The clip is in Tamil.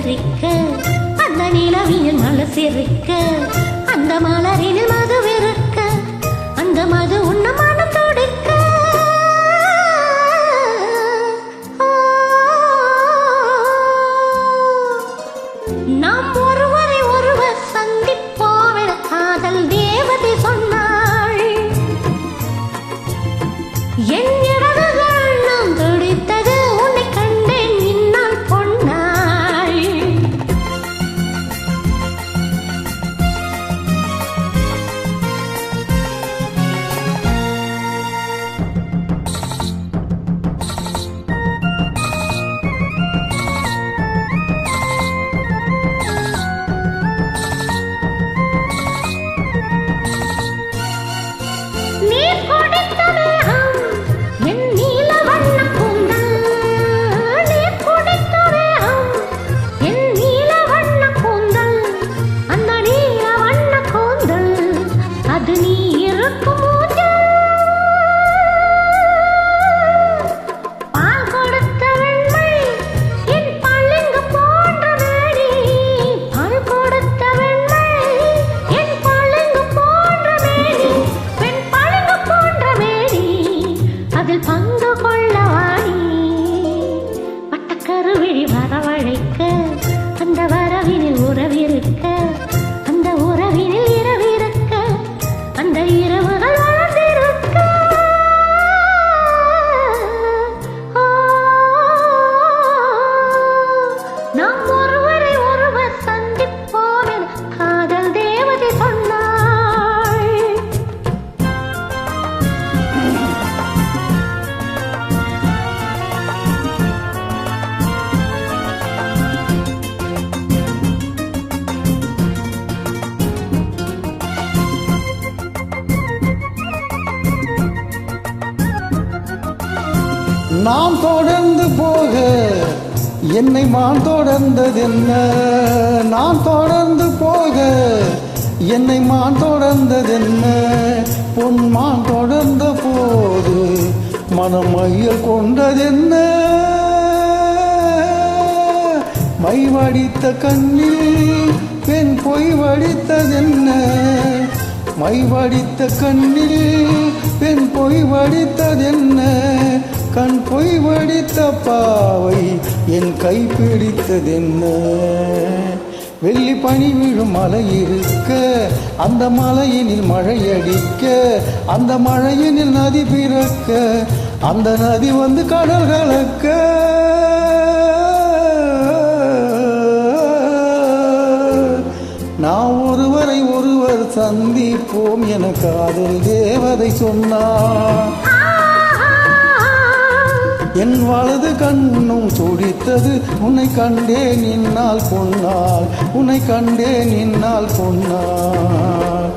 தெறிக்க அந்த நிலவியில் மலசிருக்க அந்த மலரினில் மதுவிருக்க அந்த மது உண்ண மனம் துடிக்க நாம் ஒருவரை ஒருவர் சந்திப்போம் காதல் தேவதை சொன்னாள். என் இடது கண்ணம் துடித்தது உன்னை கண்டேன் இந்நாள் பொன்னாள். பங்கு கொள்ளவாணி வட்டக்கருவிழி வரவழைக்க அந்த வரவினில் உறவிருக்க அந்த உறவினில் இரவிருக்க அந்த இரவுகள் வளர்ந்திருக்க நாம் ஒருவரை ஒருவர் சந்திப்போம் என காதல் தேவதை சொன்னாள். நாம் தொடர்ந்து போக என்னை மான் தொடர்ந்ததென்ன, நான் தொடர்ந்து போக என்னை மான் தொடர்ந்ததென்ன, பொன்மான் தொடர்ந்த போது மனம் மையல் கொண்டதென்ன, மை வடித்த கண்ணில் பெண் பொய் வடித்ததென்ன, மை வடித்த கண்ணில் பெண் பொய் வடித்ததென்ன, கண் பொய் வடித்த பாவை என் கை பிடித்ததென்ன, வெள்ளி பனி விழும் மலை இருக்க அந்த மலையினில் மழை அடிக்க அந்த மழையினில் நதி பிறக்க அந்த நதி வந்து கடல் கலக்க, நான் ஒருவரை ஒருவர் சந்திப்போம் என காதல் தேவதை சொன்னார். என் வலது கண்ணும் துடித்தது உன்னை கண்டேன் இந்நாள் பொன்னாள், உன்னை கண்டேன் இந்நாள் பொன்னாள்.